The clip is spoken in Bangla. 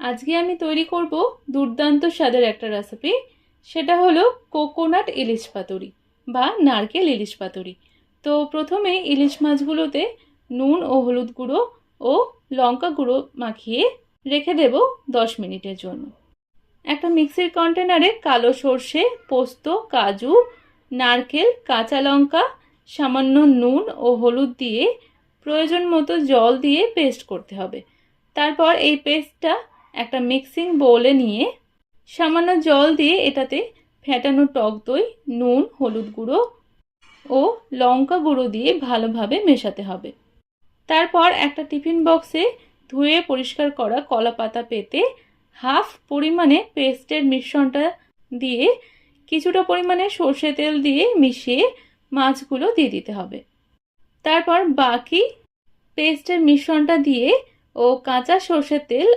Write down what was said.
আজকে আমি তৈরি করব দুর্দান্ত স্বাদের একটা রেসিপি। সেটা হলো কোকোনাট ইলিশ পাতুরি বা নারকেল ইলিশ পাতুরি। তো প্রথমে ইলিশ মাছগুলোতে নুন ও হলুদ গুঁড়ো ও লঙ্কা গুঁড়ো মাখিয়ে রেখে দেব 10 মিনিটের জন্য। একটা মিক্সির কন্টেনারে কালো সর্ষে, পোস্ত, কাজু, নারকেল, কাঁচা লঙ্কা, সামান্য নুন ও হলুদ দিয়ে প্রয়োজন মতো জল দিয়ে পেস্ট করতে হবে। তারপর এই পেস্টটা একটা মিক্সিং বোলে নিয়ে সামান্য জল দিয়ে এটাতে ফেটানো টক দই, নুন, হলুদ গুঁড়ো ও লঙ্কা গুঁড়ো দিয়ে ভালোভাবে মেশাতে হবে। তারপর একটা টিফিন বক্সে ধুয়ে পরিষ্কার করা কলা পাতা পেতে হাফ পরিমাণে পেস্টের মিশ্রণটা দিয়ে কিছুটা পরিমাণে সর্ষে তেল দিয়ে মিশিয়ে মাছগুলো দিয়ে দিতে হবে। তারপর বাকি পেস্টের মিশ্রণটা দিয়ে ও কাঁচা সর্ষের তেল